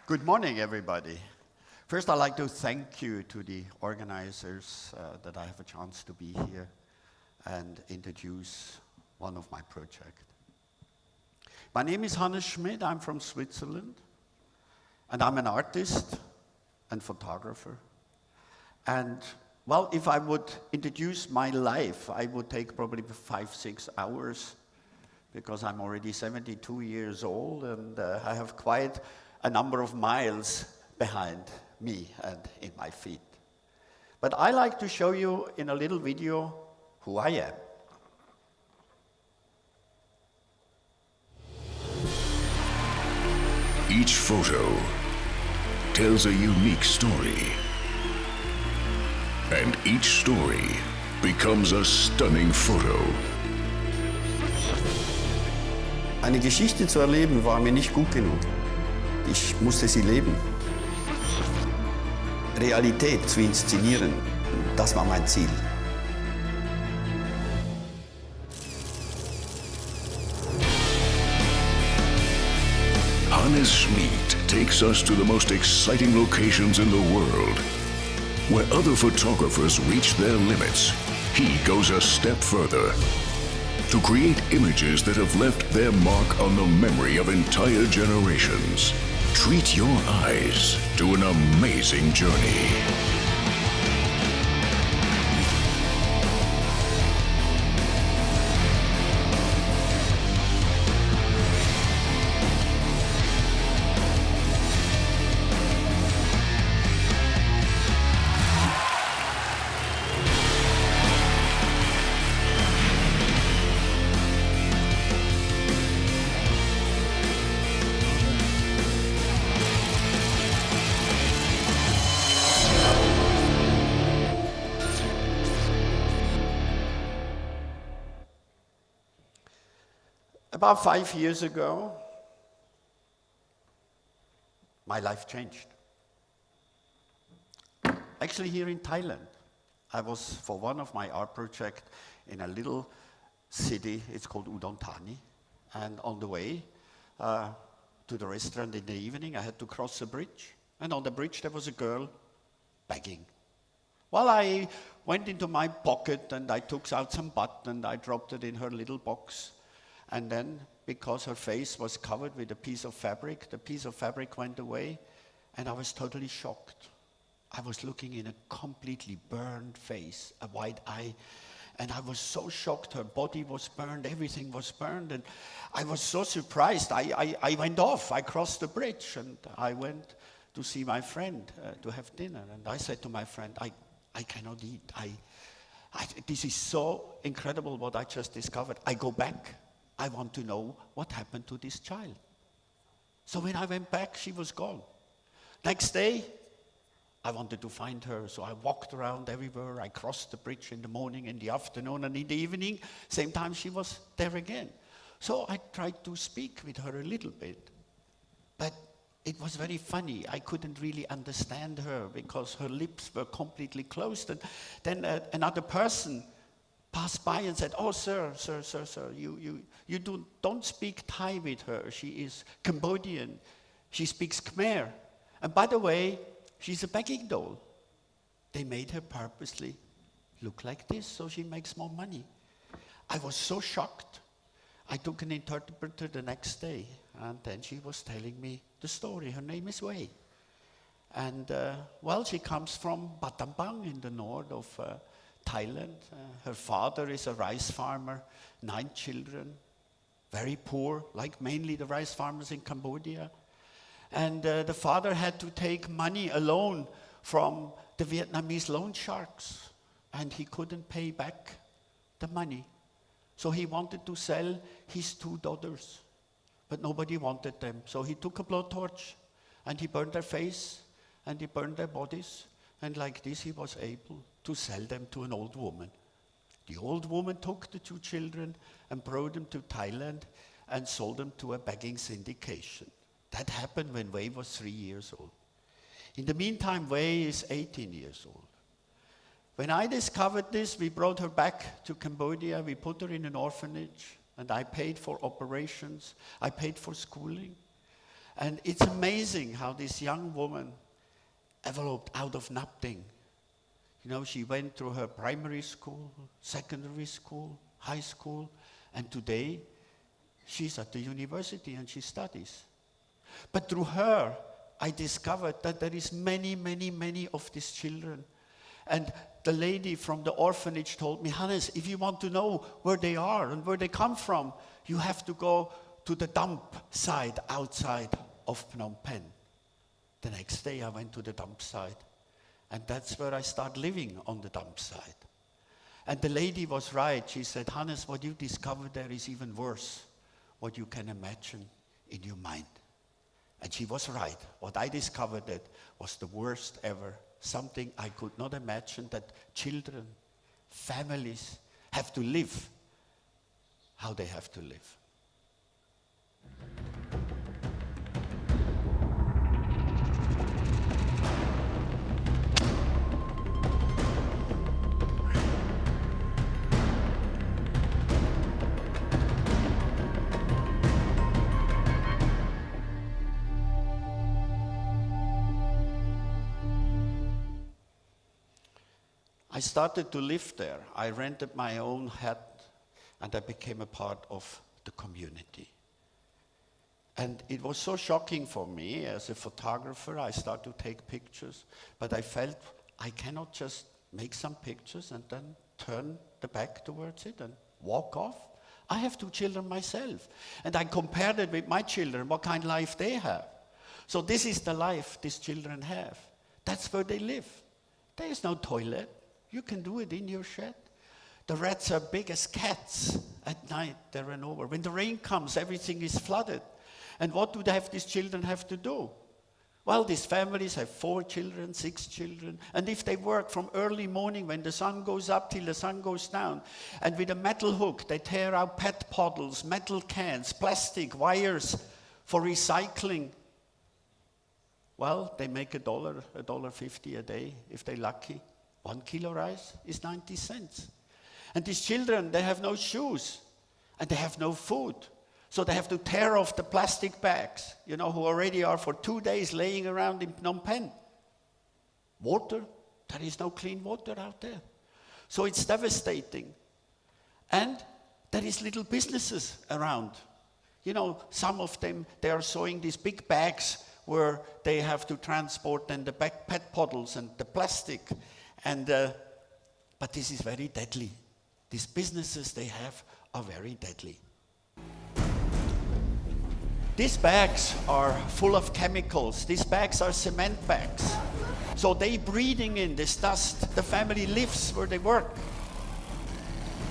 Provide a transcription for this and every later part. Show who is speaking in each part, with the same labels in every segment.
Speaker 1: Good morning, everybody. First, I'd like to thank you to the organizers that I have a chance to be here and introduce one of my projects. My name is Schmid. I'm from Switzerland, and I'm an artist and photographer. And well, if I would introduce my life, I would take probably 5-6 hours because I'm already 72 years old and I have quite a number of miles behind me and in my feet. But I like to show you in a little video who I am.
Speaker 2: Each photo tells a unique story. And each story becomes a stunning photo.
Speaker 3: Eine Geschichte zu erleben war mir nicht gut genug. Ich musste sie leben. Realität zu inszenieren, das war mein Ziel.
Speaker 2: Schmid takes us to the most exciting locations in the world. Where other photographers reach their limits, he goes a step further to create images that have left their mark on the memory of entire generations. Treat your eyes to an amazing journey.
Speaker 1: About 5 years ago, my life changed. Actually, here in Thailand, I was for one of my art projects in a little city, it's called Udon Thani, and on the way to the restaurant in the evening, I had to cross a bridge, and on the bridge there was a girl begging. Well, I went into my pocket and I took out some butter and I dropped it in her little box. And then, because her face was covered with a piece of fabric, the piece of fabric went away, and I was totally shocked. I was looking in a completely burned face, a white eye, and I was so shocked. Her body was burned, everything was burned, and I was so surprised. I went off, I crossed the bridge, and I went to see my friend to have dinner. And I said to my friend, I cannot eat. This is so incredible what I just discovered. I go back. I want to know what happened to this child. So when I went back, she was gone. Next day, I wanted to find her, so I walked around everywhere. I crossed the bridge in the morning, in the afternoon, and in the evening, same time she was there again. So I tried to speak with her a little bit, but it was very funny. I couldn't really understand her because her lips were completely closed. And then another person passed by and said, "Oh, sir, you don't speak Thai with her. She is Cambodian. She speaks Khmer. And by the way, she's a begging doll. They made her purposely look like this so she makes more money." I was so shocked. I took an interpreter the next day, and then she was telling me the story. Her name is Wei. And, well, she comes from Battambang in the north of Thailand. Her father is a rice farmer, 9 children, very poor, like mainly the rice farmers in Cambodia. And the father had to take money, a loan from the Vietnamese loan sharks, and he couldn't pay back the money. So he wanted to sell his 2 daughters, but nobody wanted them. So he took a blowtorch and he burned their face and he burned their bodies, and like this he was able to sell them to an old woman. The old woman took the 2 children and brought them to Thailand and sold them to a begging syndication. That happened when Wei was 3 years old. In the meantime, Wei is 18 years old. When I discovered this, we brought her back to Cambodia. We put her in an orphanage, and I paid for operations. I paid for schooling. And it's amazing how this young woman developed out of nothing. You know, she went through her primary school, secondary school, high school, and today she's at the university and she studies. But through her, I discovered that there is many, many, many of these children. And the lady from the orphanage told me, Hannes, if you want to know where they are and where they come from, you have to go to the dump site outside of Phnom Penh. The next day I went to the dump site. And that's where I started living, on the dump site. And the lady was right. She said, Hannes, what you discovered there is even worse what you can imagine in your mind. And she was right. What I discovered that was the worst ever. Something I could not imagine, that children, families have to live how they have to live. I started to live there. I rented my own hut and I became a part of the community. And it was so shocking for me as a photographer. I started to take pictures, but I felt I cannot just make some pictures and then turn the back towards it and walk off. I have 2 children myself. And I compared it with my children, what kind of life they have. So this is the life these children have. That's where they live. There is no toilet. You can do it in your shed. The rats are big as cats. At night, they run over. When the rain comes, everything is flooded. And what do these children have to do? Well, these families have 4 children, 6 children. And if they work from early morning when the sun goes up till the sun goes down, and with a metal hook, they tear out PET bottles, metal cans, plastic, wires for recycling. Well, they make $1.50 a day if they're lucky. 1 kilo rice is 90 cents. And these children, they have no shoes and they have no food. So they have to tear off the plastic bags, who already are for 2 days laying around in Phnom Penh. Water, there is no clean water out there. So it's devastating. And there is little businesses around. Some of them, they are sewing these big bags where they have to transport then the PET bottles and the plastic. But this is very deadly. These businesses they have are very deadly. These bags are full of chemicals. These bags are cement bags. So they breathing in this dust. The family lives where they work.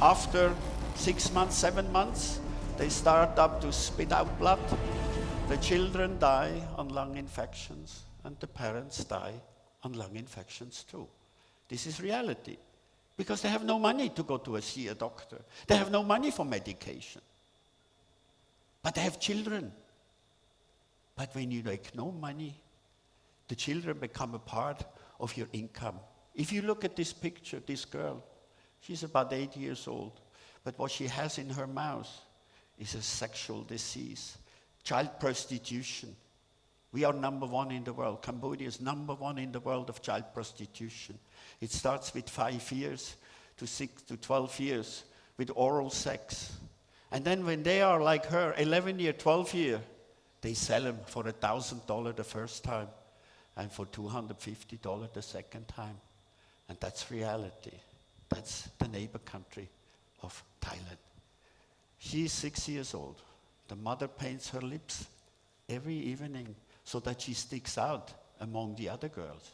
Speaker 1: After 6 months, 7 months, they start up to spit out blood. The children die on lung infections, and the parents die on lung infections too. This is reality. Because they have no money to go to see a doctor. They have no money for medication. But they have children. But when you make no money, the children become a part of your income. If you look at this picture, this girl, she's about 8 years old. But what she has in her mouth is a sexual disease, child prostitution. We are number 1 in the world. Cambodia is number 1 in the world of child prostitution. It starts with 5 years to 6 to 12 years with oral sex. And then when they are like her, 11 year, 12 year, they sell them for $1,000 the first time and for $250 the second time. And that's reality. That's the neighbor country of Thailand. She is 6 years old. The mother paints her lips every evening so that she sticks out among the other girls,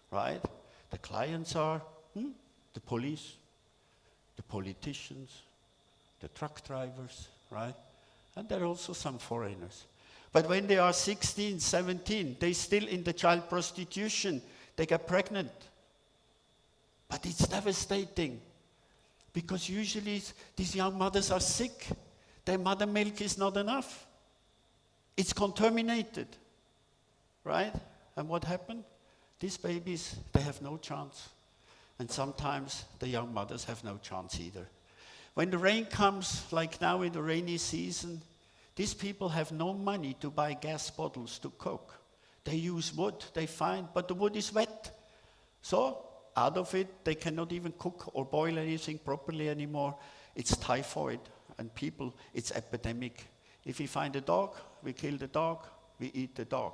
Speaker 1: right? The clients are the police, the politicians, the truck drivers, right? And there are also some foreigners. But when they are 16, 17, they're still in the child prostitution. They get pregnant. But it's devastating because usually these young mothers are sick. Their mother milk is not enough. It's contaminated, right? And what happened? These babies, they have no chance. And sometimes the young mothers have no chance either. When the rain comes, like now in the rainy season, These people have no money to buy gas bottles to cook. They use wood, they find, but the wood is wet. So out of it, they cannot even cook or boil anything properly anymore. It's typhoid, and people, it's epidemic. If we find a dog, we kill the dog, we eat the dog,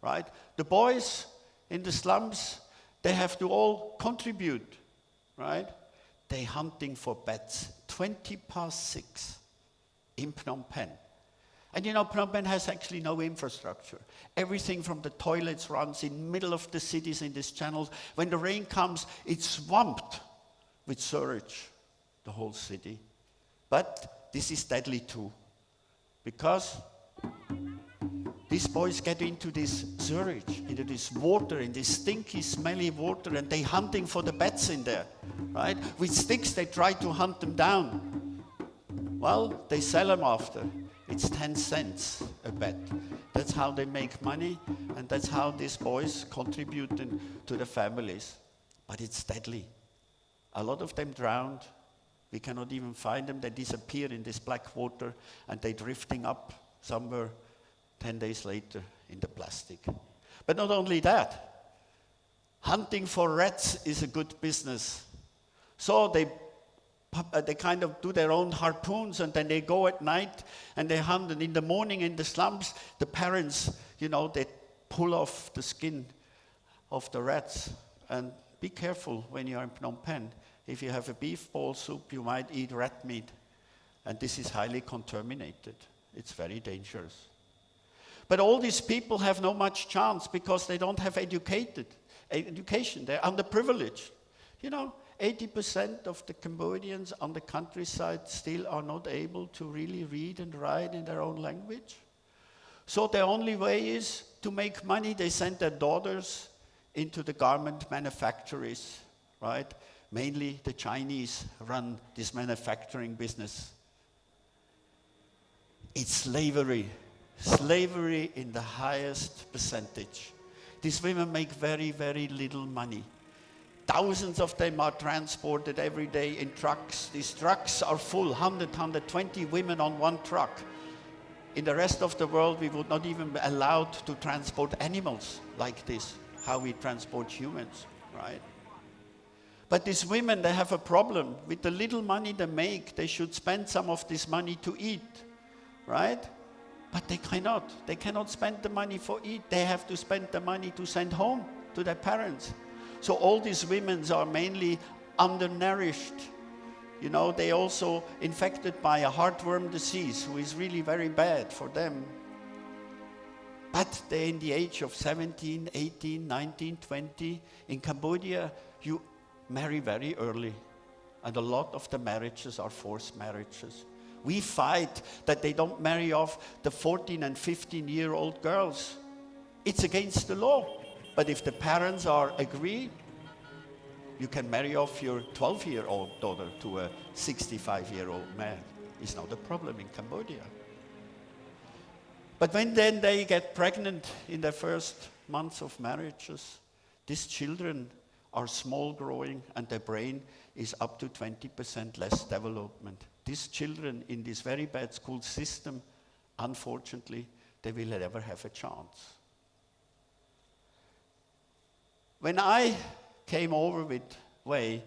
Speaker 1: right? The boys in the slums, they have to all contribute, right? They're hunting for bats, 6:20 in Phnom Penh. And you know, Phnom Penh has actually no infrastructure. Everything from the toilets runs in the middle of the cities in these channels. When the rain comes, it's swamped with sewage, the whole city. But this is deadly too, because these boys get into this sewage, into this water, in this stinky, smelly water, and they're hunting for the bats in there, right? With sticks, they try to hunt them down. Well, they sell them after. It's 10 cents a bat. That's how they make money, and that's how these boys contribute to the families. But it's deadly. A lot of them drowned. We cannot even find them. They disappear in this black water, and they're drifting up somewhere 10 days later in the plastic. But not only that, hunting for rats is a good business. So they kind of do their own harpoons, and then they go at night and they hunt. And in the morning in the slums, the parents, you know, they pull off the skin of the rats. And be careful when you're in Phnom Penh. If you have a beef ball soup, you might eat rat meat. And this is highly contaminated. It's very dangerous. But all these people have no much chance because they don't have education. They're underprivileged. You know, 80% of the Cambodians on the countryside still are not able to really read and write in their own language. So the only way is to make money. They send their daughters into the garment manufactories, right? Mainly the Chinese run this manufacturing business. It's slavery. Slavery in the highest percentage. These women make very, very little money. Thousands of them are transported every day in trucks. These trucks are full, 100, 120 women on one truck. In the rest of the world, we would not even be allowed to transport animals like this, how we transport humans, right? But these women, they have a problem. With the little money they make, they should spend some of this money to eat, right? But they cannot. They cannot spend the money for eat. They have to spend the money to send home to their parents. So all these women are mainly undernourished. You know, they also infected by a heartworm disease, who is really very bad for them. But they're in the age of 17, 18, 19, 20. In Cambodia, you marry very early. And a lot of the marriages are forced marriages. We fight that they don't marry off the 14 and 15-year-old girls. It's against the law. But if the parents agree, you can marry off your 12-year-old daughter to a 65-year-old man. It's not a problem in Cambodia. But when then they get pregnant in their first months of marriages, these children are small growing and their brain is up to 20% less development. These children in this very bad school system, unfortunately, they will never have a chance. When I came over with Wei,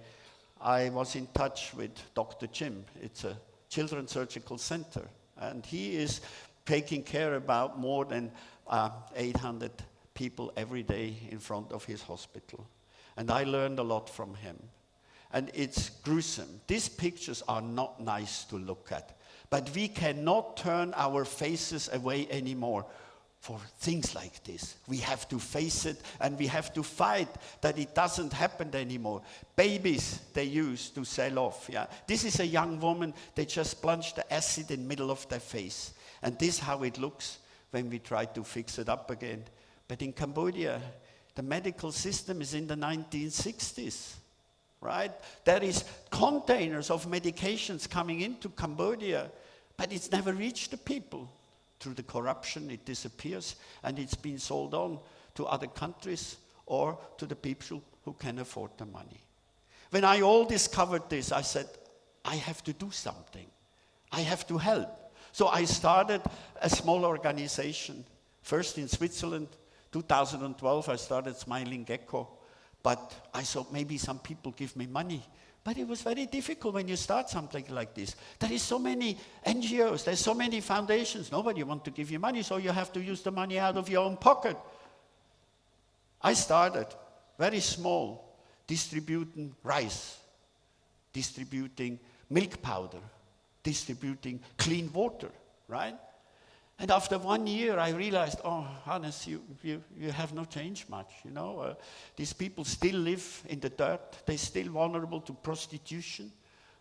Speaker 1: I was in touch with Dr. Jim. It's a children's surgical center, and he is taking care about more than 800 people every day in front of his hospital. And I learned a lot from him. And it's gruesome. These pictures are not nice to look at. But we cannot turn our faces away anymore for things like this. We have to face it, and we have to fight that it doesn't happen anymore. Babies, they use to sell off. Yeah, this is a young woman. They just plunged the acid in the middle of their face. And this is how it looks when we try to fix it up again. But in Cambodia, the medical system is in the 1960s. Right? There is containers of medications coming into Cambodia, but it's never reached the people. Through the corruption, it disappears, and it's been sold on to other countries or to the people who can afford the money. When I all discovered this, I said, I have to do something. I have to help. So I started a small organization, first in Switzerland. 2012, I started Smiling Gecko. But I thought maybe some people give me money. But it was very difficult when you start something like this. There is so many NGOs, there's so many foundations. Nobody wants to give you money, so you have to use the money out of your own pocket. I started very small, distributing rice, distributing milk powder, distributing clean water, right? And after 1 year, I realized, oh, Hannes, you have not changed much, you know. These people still live in the dirt. They're still vulnerable to prostitution,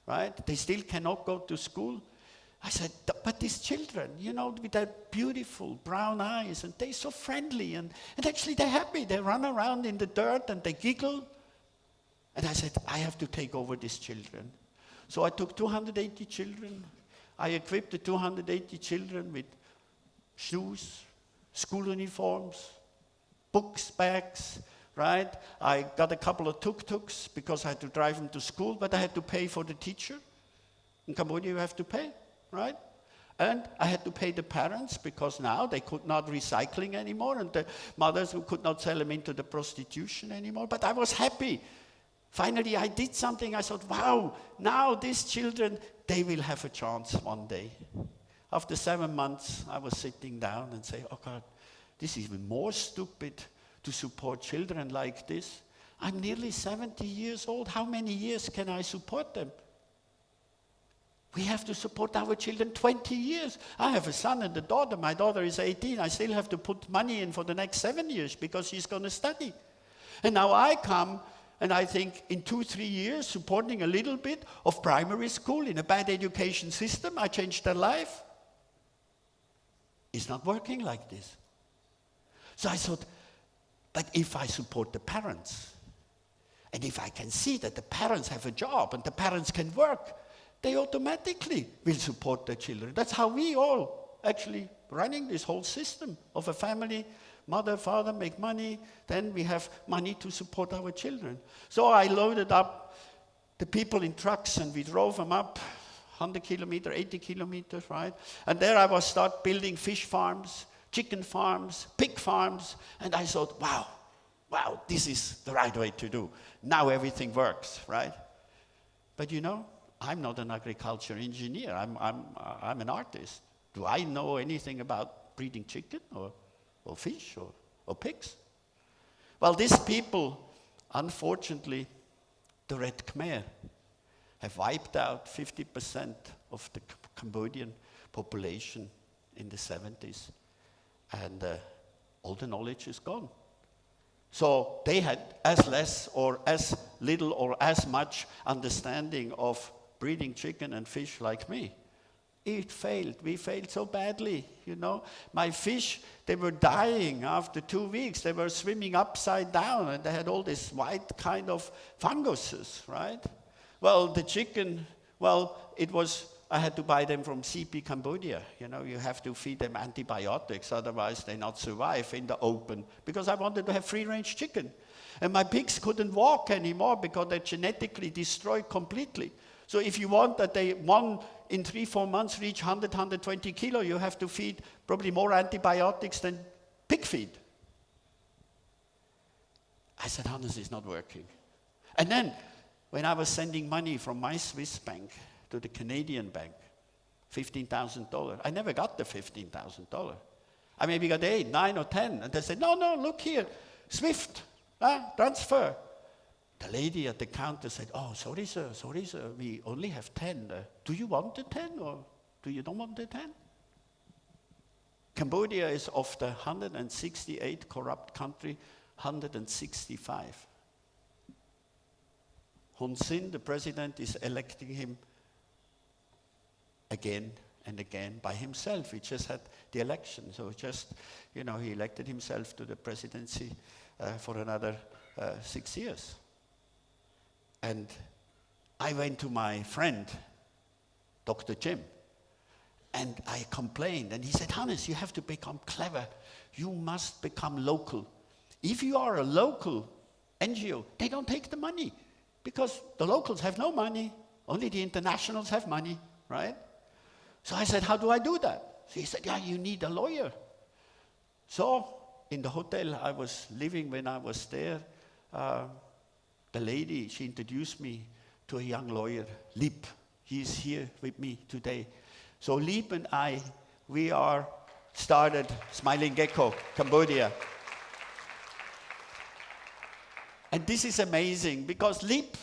Speaker 1: right? They still cannot go to school. I said, but these children, you know, with their beautiful brown eyes, and they're so friendly, and actually they're happy. They run around in the dirt, and they giggle. And I said, I have to take over these children. So I took 280 children. I equipped the 280 children with shoes, school uniforms, books, bags, right? I got a couple of tuk-tuks because I had to drive them to school, but I had to pay for the teacher. In Cambodia, you have to pay, right? And I had to pay the parents because now they could not recycling anymore, and the mothers who could not sell them into the prostitution anymore. But I was happy. Finally, I did something. I thought, wow, now these children, they will have a chance one day. After 7 months, I was sitting down and say, oh God, this is even more stupid to support children like this. I'm nearly 70 years old. How many years can I support them? We have to support our children 20 years. I have a son and a daughter. My daughter is 18. I still have to put money in for the next 7 years because she's going to study. And now I come and I think in 2-3 years, supporting a little bit of primary school in a bad education system, I changed their life. It's not working like this. So I thought, but if I support the parents, and if I can see that the parents have a job and the parents can work, they automatically will support their children. That's how we all actually running this whole system of a family. Mother, father make money, then we have money to support our children. So I loaded up the people in trucks and we drove them up 100 kilometers, 80 kilometers, right? And there I was start building fish farms, chicken farms, pig farms, and I thought, wow, this is the right way to do. Now everything works, right? But you know, I'm not an agriculture engineer. I'm an artist. Do I know anything about breeding chicken or fish or pigs? Well, these people, unfortunately, the Red Khmer, have wiped out 50% of the Cambodian population in the 70s. And all the knowledge is gone. So they had as less or as little or as much understanding of breeding chicken and fish like me. It failed. We failed so badly, you know. My fish, they were dying after 2 weeks. They were swimming upside down, and they had all this white kind of funguses, right? Well, the chicken, I had to buy them from CP Cambodia. You know, you have to feed them antibiotics, otherwise they not survive in the open, because I wanted to have free-range chicken. And my pigs couldn't walk anymore because they're genetically destroyed completely. So if you want that they, in 3-4 months, reach 100, 120 kilo, you have to feed probably more antibiotics than pig feed. I said, Hannes, it's not working. And then, when I was sending money from my Swiss bank to the Canadian bank, $15,000, I never got the $15,000. I maybe got 8, 9, or 10. And they said, no, look here, SWIFT, transfer. The lady at the counter said, oh, sorry, sir, we only have 10. Do you want the 10 or do you don't want the 10? Cambodia is of the 168 corrupt country, 165. Hun Sen, the president, is electing him again and again by himself. He just had the election. So he elected himself to the presidency for another 6 years. And I went to my friend, Dr. Jim, and I complained. And he said, Hannes, you have to become clever. You must become local. If you are a local NGO, they don't take the money. Because the locals have no money, only the internationals have money, right? So I said, how do I do that? So he said, yeah, you need a lawyer. So in the hotel I was living when I was there, the lady, she introduced me to a young lawyer, Lip. He's here with me today. So Lip and I, we are started Smiling Gecko, Cambodia. And this is amazing because Lip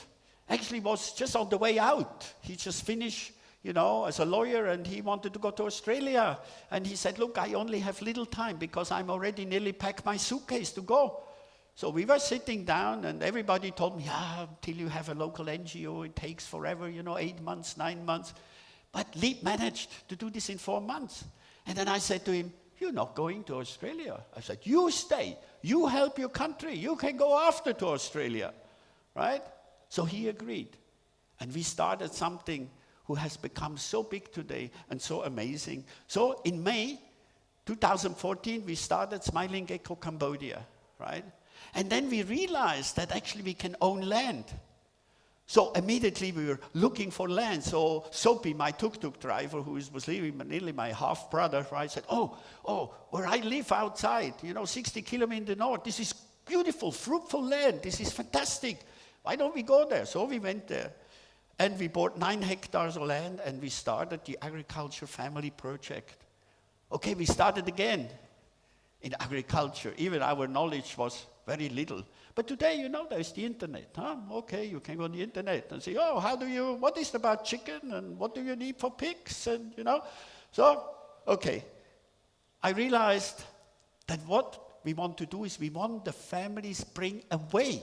Speaker 1: actually was just on the way out. He just finished, as a lawyer, and he wanted to go to Australia. And he said, look, I only have little time because I'm already nearly packed my suitcase to go. So we were sitting down, and everybody told me, until you have a local NGO, it takes forever, 8 months, 9 months. But Lip managed to do this in 4 months. And then I said to him, you're not going to Australia. I said, you stay. You help your country. You can go after to Australia, right? So he agreed. And we started something who has become so big today and so amazing. So in May 2014, we started Smiling Gecko Cambodia, right? And then we realized that actually we can own land. So immediately we were looking for land. So Sophie, my tuk-tuk driver, who was living nearly my half-brother, right, said, where I live outside, 60 kilometers in the north, this is beautiful, fruitful land. This is fantastic. Why don't we go there? So we went there. And we bought 9 hectares of land, and we started the Agriculture Family Project. Okay, we started again in agriculture. Even our knowledge was very little. But today, there's the internet. Okay, you can go on the internet and say, what is about chicken, and what do you need for pigs, and So, okay. I realized that what we want to do is we want the families bring away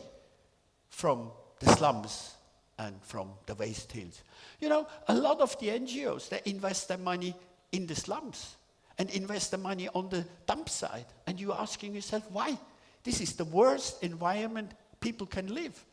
Speaker 1: from the slums and from the waste hills. A lot of the NGOs, they invest their money in the slums and invest the money on the dump site. And you're asking yourself, why? This is the worst environment people can live.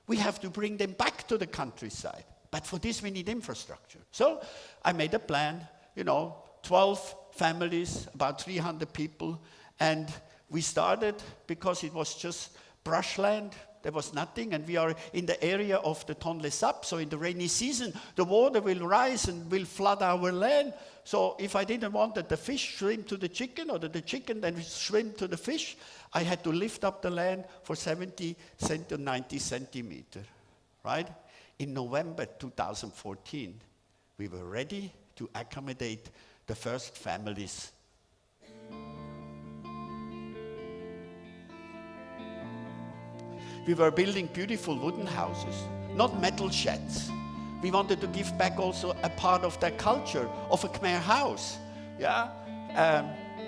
Speaker 1: We have to bring them back to the countryside. But for this, we need infrastructure. So I made a plan, 12 families, about 300 people. And we started because it was just brushland. There was nothing. And we are in the area of the Tonle Sap. So in the rainy season, the water will rise and will flood our land. So if I didn't want that the fish swim to the chicken, or that the chicken then swim to the fish, I had to lift up the land for 70 to 90 centimeters, right? In November 2014, we were ready to accommodate the first families. We were building beautiful wooden houses, not metal sheds. We wanted to give back also a part of their culture of a Khmer house. Yeah,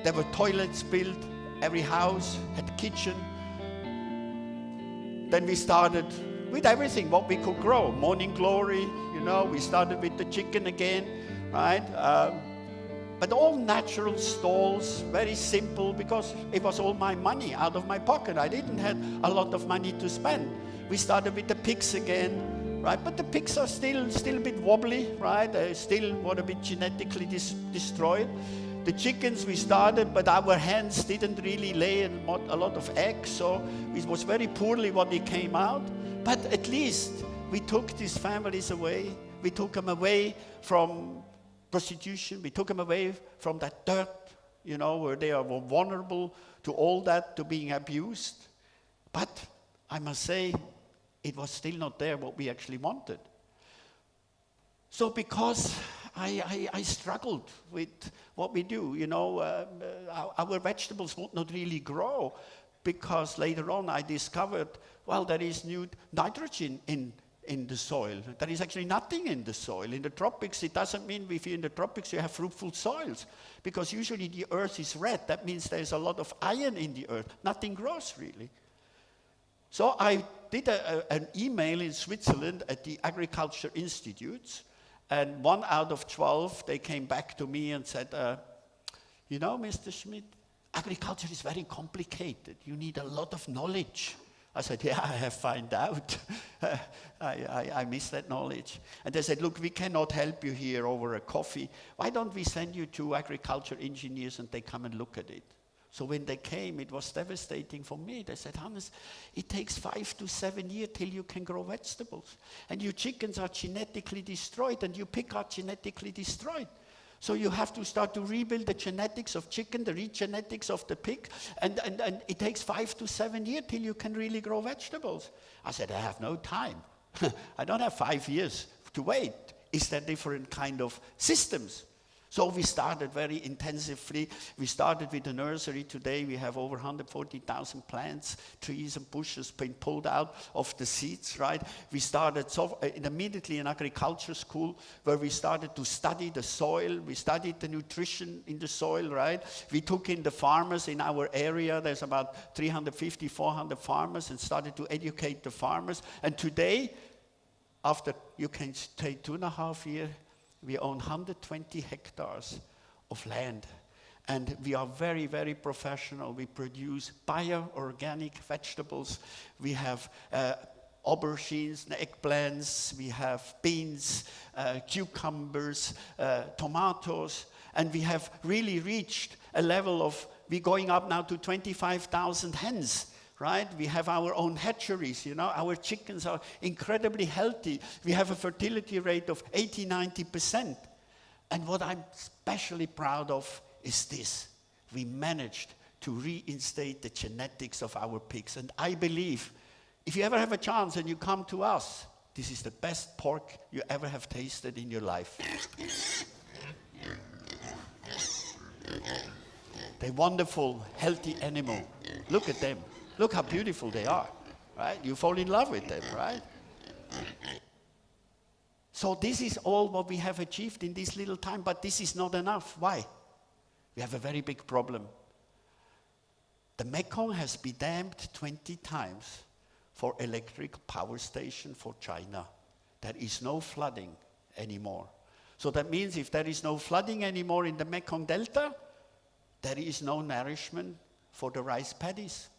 Speaker 1: there were toilets built. Every house had a kitchen. Then we started with everything what we could grow. Morning glory, we started with the chicken again, right? But all natural stalls, very simple, because it was all my money out of my pocket. I didn't have a lot of money to spend. We started with the pigs again, right? But the pigs are still a bit wobbly, right? They still were a bit genetically destroyed. The chickens we started, but our hens didn't really lay a lot of eggs, so it was very poorly what it came out. But at least we took these families away. We took them away from prostitution. We took them away from that dirt, where they are vulnerable to all that, to being abused. But I must say, it was still not there what we actually wanted. So because I struggled with what we do, our vegetables would not really grow, because later on I discovered, there is new nitrogen in the soil. There is actually nothing in the soil. In the tropics, it doesn't mean if you're in the tropics you have fruitful soils, because usually the earth is red. That means there's a lot of iron in the earth. Nothing grows really. So I did an email in Switzerland at the Agriculture Institutes, and 1 out of 12, they came back to me and said, Mr. Schmid, agriculture is very complicated. You need a lot of knowledge. I said, yeah, I have found out. I miss that knowledge. And they said, look, we cannot help you here over a coffee. Why don't we send you to agriculture engineers and they come and look at it? So when they came, it was devastating for me. They said, Hannes, it takes 5 to 7 years till you can grow vegetables. And your chickens are genetically destroyed, and your pigs are genetically destroyed. So you have to start to rebuild the genetics of chicken, the genetics of the pig, and it takes 5 to 7 years till you can really grow vegetables. I said, I have no time. I don't have 5 years to wait. Is there different kind of systems? So we started very intensively. We started with the nursery. Today we have over 140,000 plants, trees and bushes being pulled out of the seeds, right? We started immediately an agriculture school where we started to study the soil. We studied the nutrition in the soil, right? We took in the farmers in our area. There's about 350, 400 farmers, and started to educate the farmers. And today, after you can stay 2.5 years, we own 120 hectares of land, and we are very, very professional. We produce bio-organic vegetables. We have aubergines, eggplants, we have beans, cucumbers, tomatoes, and we have really reached a level of, we're going up now to 25,000 hens. Right? We have our own hatcheries, our chickens are incredibly healthy. We have a fertility rate of 80-90%. And what I'm especially proud of is this. We managed to reinstate the genetics of our pigs. And I believe, if you ever have a chance and you come to us, this is the best pork you ever have tasted in your life. They're wonderful, healthy animal. Look at them. Look how beautiful they are, right? You fall in love with them, right? So this is all what we have achieved in this little time, but this is not enough. Why? We have a very big problem. The Mekong has been dammed 20 times for electric power station for China. There is no flooding anymore. So that means if there is no flooding anymore in the Mekong Delta, there is no nourishment for the rice paddies.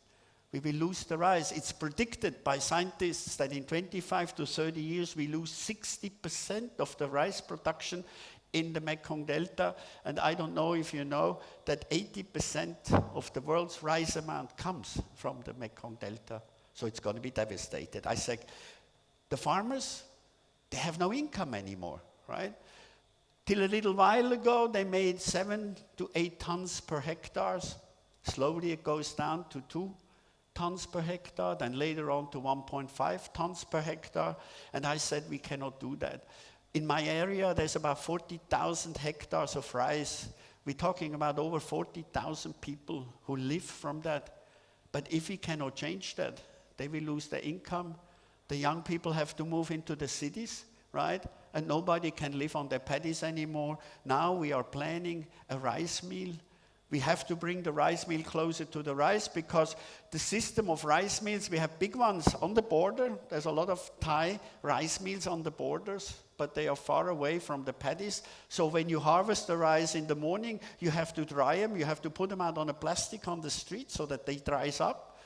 Speaker 1: We will lose the rice. It's predicted by scientists that in 25 to 30 years we lose 60% of the rice production in the Mekong Delta. And I don't know if you know that 80% of the world's rice amount comes from the Mekong Delta. So it's going to be devastated. I said, the farmers, they have no income anymore, right? Till a little while ago, they made 7 to 8 tons per hectare. Slowly it goes down to 2 tons per hectare, then later on to 1.5 tons per hectare. And I said, we cannot do that. In my area, there's about 40,000 hectares of rice. We're talking about over 40,000 people who live from that. But if we cannot change that, they will lose their income. The young people have to move into the cities, right? And nobody can live on their paddies anymore. Now we are planning a rice mill. We have to bring the rice mill closer to the rice because the system of rice mills, we have big ones on the border. There's a lot of Thai rice mills on the borders, but they are far away from the paddies. So when you harvest the rice in the morning, you have to dry them. You have to put them out on a plastic on the street so that they dries up.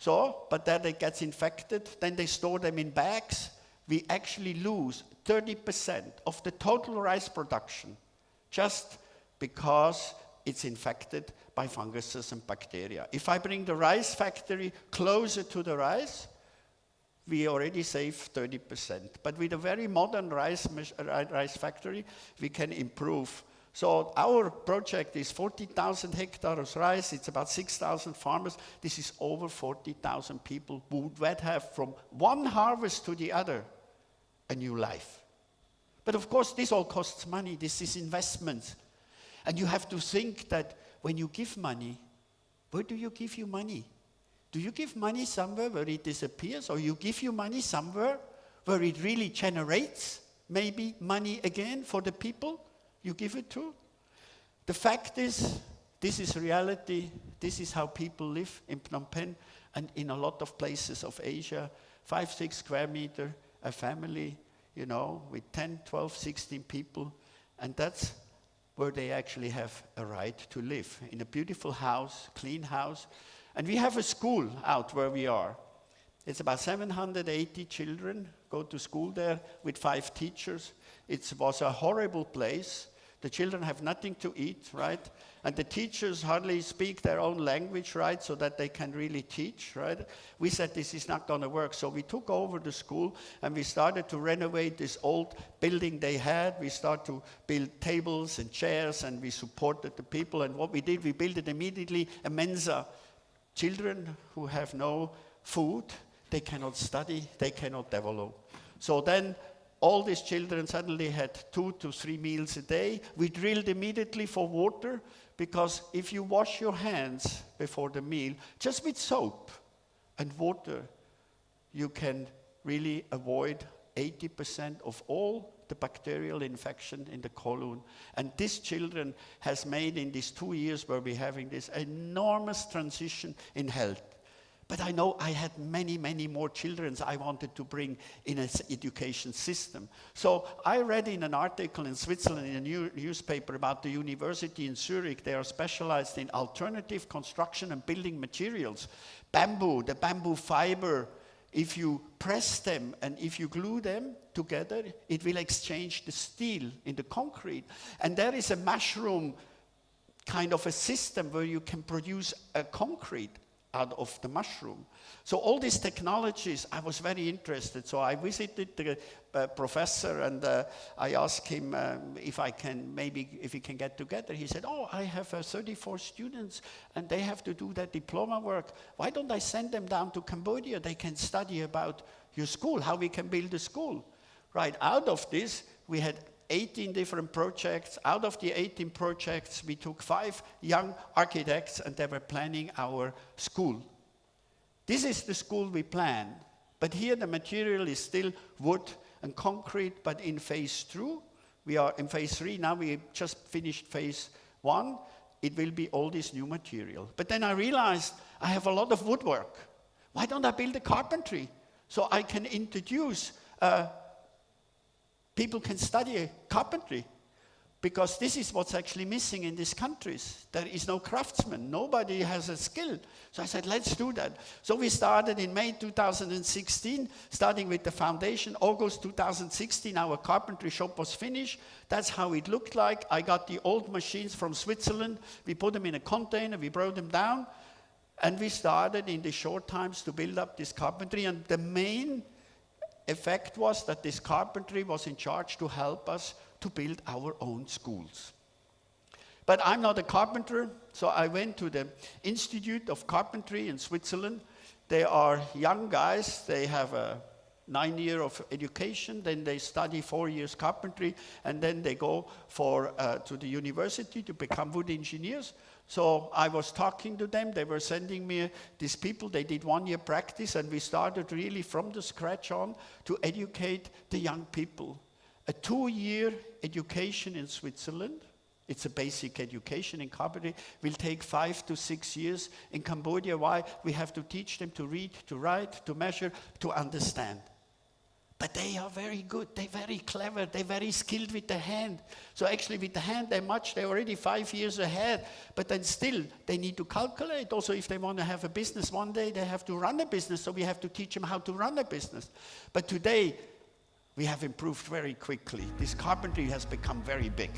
Speaker 1: But then they get infected. Then they store them in bags. We actually lose 30% of the total rice production just because it's infected by funguses and bacteria. If I bring the rice factory closer to the rice, we already save 30%. But with a very modern rice factory, we can improve. So our project is 40,000 hectares of rice. It's about 6,000 farmers. This is over 40,000 people who would have from one harvest to the other a new life. But of course, this all costs money. This is investment. And you have to think that when you give money, where do you give your money? Do you give money somewhere where it disappears, or you give your money somewhere where it really generates maybe money again for the people you give it to? The fact is, this is reality. This is how people live in Phnom Penh and in a lot of places of Asia. 5-6 square meter, a family, with 10, 12, 16 people. And that's where they actually have a right to live, in a beautiful house, clean house. And we have a school out where we are. It's about 780 children go to school there with 5 teachers. It was a horrible place. The children have nothing to eat, right? And the teachers hardly speak their own language, right, so that they can really teach, right? We said this is not going to work. So we took over the school and we started to renovate this old building they had. We started to build tables and chairs and we supported the people. And what we did, we built it immediately a Mensa. Children who have no food, they cannot study, they cannot develop. So then all these children suddenly had 2 to 3 meals a day. We drilled immediately for water, because if you wash your hands before the meal, just with soap and water, you can really avoid 80% of all the bacterial infection in the colon. And these children has made in these 2 years where we're having this enormous transition in health. But I know I had many, many more children I wanted to bring in an education system. So I read in an article in Switzerland in a newspaper about the university in Zurich. They are specialized in alternative construction and building materials. Bamboo, the bamboo fiber, if you press them and if you glue them together, it will exchange the steel in the concrete. And there is a mushroom kind of a system where you can produce a concrete out of the mushroom. So all these technologies, I was very interested. So I visited the professor and I asked him if he can get together. He said, oh, I have 34 students and they have to do their diploma work. Why don't I send them down to Cambodia? They can study about your school, how we can build a school. Right, out of this, we had 18 different projects. Out of the 18 projects, we took 5 young architects and they were planning our school. This is the school we planned. But here the material is still wood and concrete, but in phase 2, we are in phase 3. Now we just finished phase 1. It will be all this new material. But then I realized I have a lot of woodwork. Why don't I build a carpentry? So I can introduce people can study carpentry, because this is what's actually missing in these countries. There is no craftsman. Nobody has a skill. So I said, let's do that. So we started in May 2016, starting with the foundation. August 2016, our carpentry shop was finished. That's how it looked like. I got the old machines from Switzerland. We put them in a container. We brought them down. And we started in the short times to build up this carpentry. And the main effect was that this carpentry was in charge to help us to build our own schools. But I'm not a carpenter, so I went to the Institute of Carpentry in Switzerland. They are young guys. They have a 9 years of education, then they study 4 years carpentry, and then they go to the university to become wood engineers. So I was talking to them. They were sending me these people. They did 1 year practice, and we started really from the scratch on to educate the young people. A 2-year education in Switzerland, it's a basic education in carpentry, will take 5 to 6 years. In Cambodia, why? We have to teach them to read, to write, to measure, to understand. But they are very good, they're very clever, they're very skilled with the hand. So actually with the hand, they're already 5 years ahead, but then still they need to calculate. Also, if they want to have a business one day, they have to run a business, so we have to teach them how to run a business. But today, we have improved very quickly. This carpentry has become very big,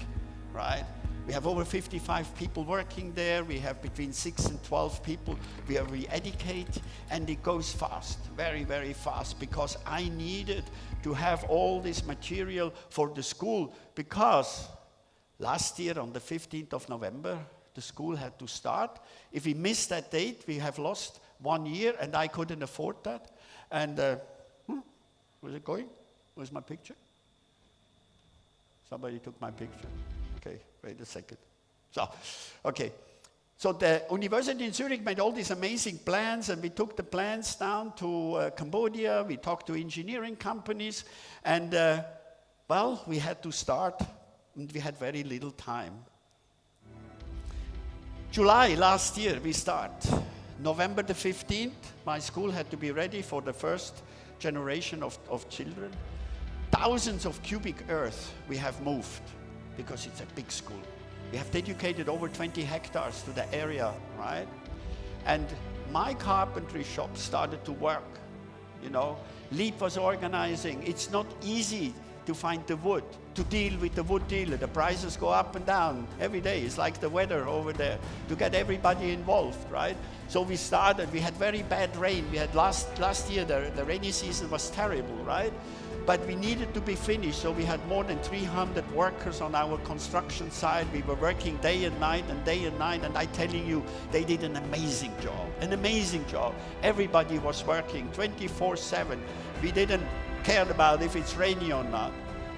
Speaker 1: right? We have over 55 people working there. We have between 6 and 12 people we educate, and it goes fast, very, very fast, because I needed to have all this material for the school, because last year on the 15th of November, the school had to start. If we miss that date, we have lost 1 year, and I couldn't afford that. And where's it going? Where's my picture? Somebody took my picture. Okay, wait a second. So the university in Zurich made all these amazing plans, and we took the plans down to Cambodia. We talked to engineering companies, and we had to start, and we had very little time. July last year we start. November the 15th, my school had to be ready for the first generation of children. Thousands of cubic earth we have moved, because it's a big school. We have dedicated over 20 hectares to the area, right? And my carpentry shop started to work, you know. LEAP was organizing. It's not easy to find the wood, to deal with the wood dealer. The prices go up and down every day. It's like the weather over there, to get everybody involved, right? So we started, we had very bad rain. We had last year, the rainy season was terrible, right? But we needed to be finished, so we had more than 300 workers on our construction site. We were working day and night, and I'm telling you, they did an amazing job, Everybody was working 24/7. We didn't care about if it's rainy or not.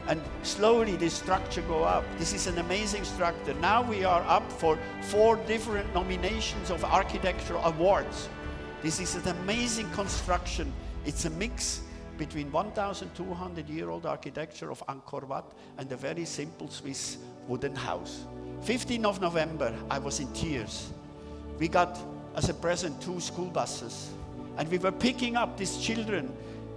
Speaker 1: And slowly this structure go up. This is an amazing structure. Now we are up for 4 different nominations of architectural awards. This is an amazing construction. It's a mix between 1,200-year-old architecture of Angkor Wat and a very simple Swiss wooden house. 15th of November, I was in tears. We got, as a present, 2 school buses. And we were picking up these children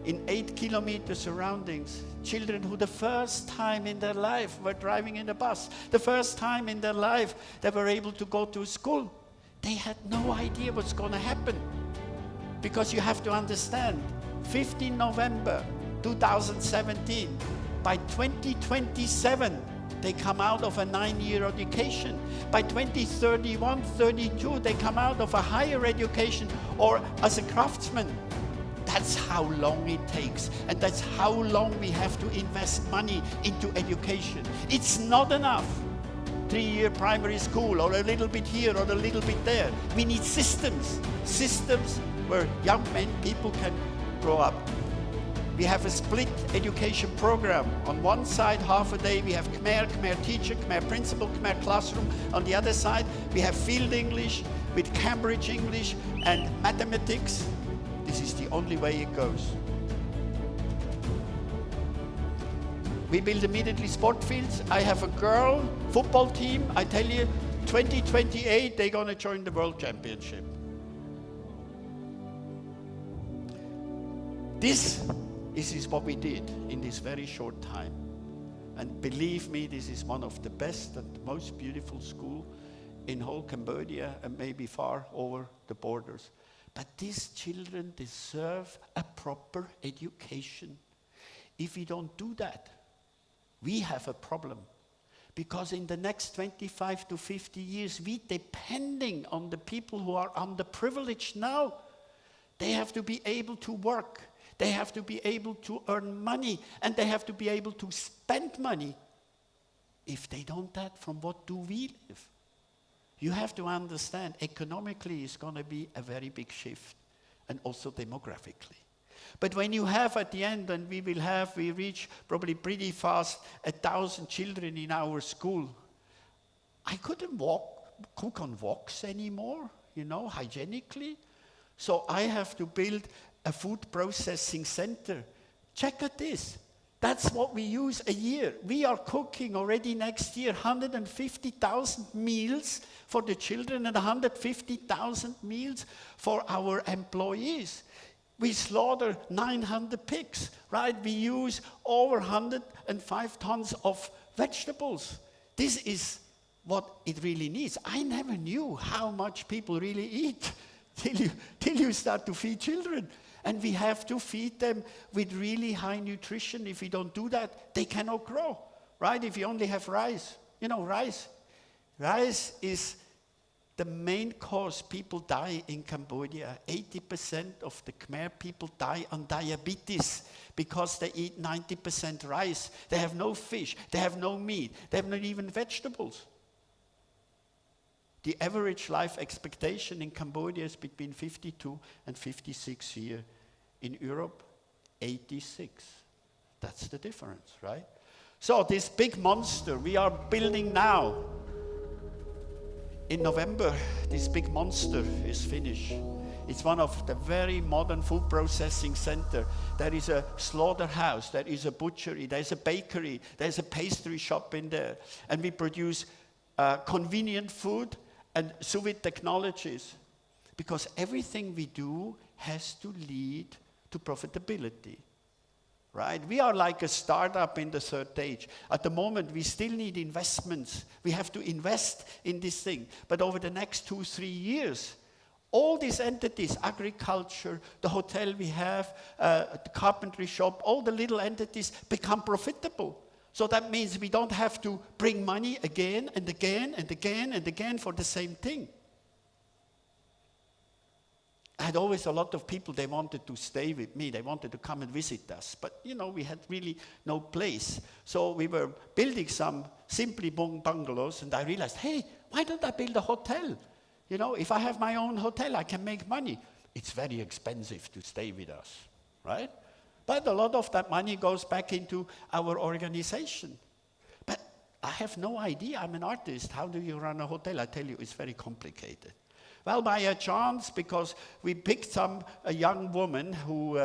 Speaker 1: in 8-kilometer surroundings. Children who the first time in their life were driving in a bus. The first time in their life they were able to go to school. They had no idea what's going to happen. Because you have to understand, 15 November 2017, by 2027, they come out of a 9-year education. By 2031, 32, they come out of a higher education or as a craftsman. That's how long it takes, and that's how long we have to invest money into education. It's not enough. 3-year primary school, or a little bit here, or a little bit there. We need systems where young people can grow up. We have a split education program. On one side, half a day, we have Khmer teacher, Khmer principal, Khmer classroom. On the other side, we have field English with Cambridge English and mathematics. This is the only way it goes. We build immediately sport fields. I have a girl football team. I tell you, 2028, they're going to join the World Championship. This is what we did in this very short time. And believe me, this is one of the best and most beautiful schools in whole Cambodia and maybe far over the borders. But these children deserve a proper education. If we don't do that, we have a problem. Because in the next 25 to 50 years, we depending on the people who are underprivileged now. They have to be able to work. They have to be able to earn money. And they have to be able to spend money. If they don't that, from what do we live? You have to understand, economically it's going to be a very big shift, and also demographically. But when you have at the end, and we reach probably pretty fast 1,000 children in our school. I couldn't cook on woks anymore, hygienically. So I have to build a food processing center. Check at this. That's what we use a year. We are cooking already next year 150,000 meals for the children and 150,000 meals for our employees. We slaughter 900 pigs, right? We use over 105 tons of vegetables. This is what it really needs. I never knew how much people really eat till you start to feed children. And we have to feed them with really high nutrition. If we don't do that, they cannot grow, right? If you only have rice. Rice is the main cause people die in Cambodia. 80% of the Khmer people die on diabetes because they eat 90% rice. They have no fish, they have no meat, they have not even vegetables. The average life expectation in Cambodia is between 52 and 56 years. In Europe, 86. That's the difference, right? So this big monster we are building now, in November, this big monster is finished. It's one of the very modern food processing center. There is a slaughterhouse, there is a butchery, there's a bakery, there's a pastry shop in there. And we produce convenient food and sous vide technologies. Because everything we do has to lead to profitability, right? We are like a startup in the third age. At the moment, we still need investments. We have to invest in this thing. But over the next 2-3 years, All these entities, agriculture, the hotel we have, the carpentry shop, all the little entities become profitable. So that means we don't have to bring money again and again and again and again for the same thing. I had always a lot of people, they wanted to stay with me. They wanted to come and visit us. But, we had really no place. So we were building some simply bungalows, and I realized, hey, why don't I build a hotel? If I have my own hotel, I can make money. It's very expensive to stay with us, right? But a lot of that money goes back into our organization. But I have no idea. I'm an artist. How do you run a hotel? I tell you, it's very complicated. Well, by a chance, because we picked a young woman who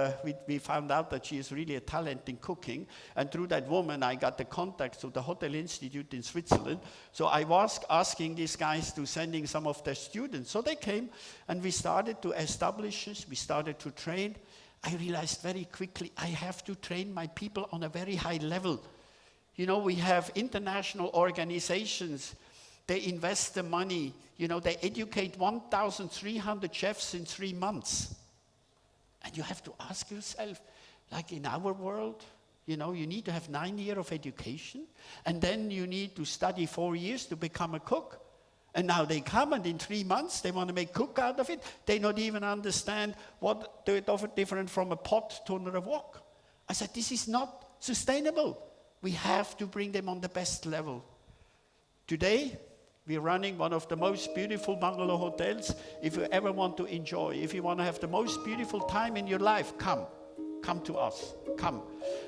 Speaker 1: we found out that she is really a talent in cooking. And through that woman, I got the contacts to the Hotel Institute in Switzerland. So I was asking these guys to sending some of their students. So they came, and we started to establish this. We started to train. I realized very quickly, I have to train my people on a very high level. We have international organizations. They invest the money. They educate 1,300 chefs in 3 months. And you have to ask yourself, like in our world, you need to have 9 years of education. And then you need to study 4 years to become a cook. And now they come, and in 3 months, they want to make cook out of it. They don't even understand what they're different from a pot to a wok. I said, this is not sustainable. We have to bring them on the best level. Today, we're running one of the most beautiful bungalow hotels. If you ever want to enjoy, if you want to have the most beautiful time in your life, come to us, come.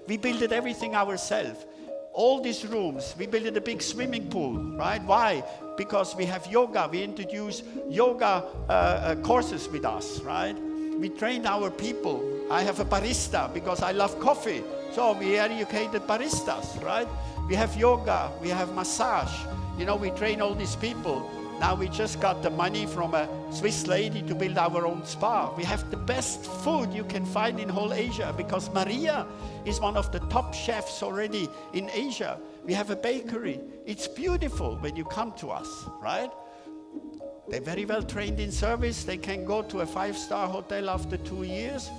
Speaker 1: We built everything ourselves. All these rooms, we built a big swimming pool, right? Why? Because we have yoga. We introduce yoga courses with us, right? We train our people. I have a barista because I love coffee. So we educated baristas, right? We have yoga, we have massage. We train all these people. Now we just got the money from a Swiss lady to build our own spa. We have the best food you can find in whole Asia because Maria is one of the top chefs already in Asia. We have a bakery. It's beautiful when you come to us, right? They're very well trained in service. They can go to a 5-star hotel after 2 years.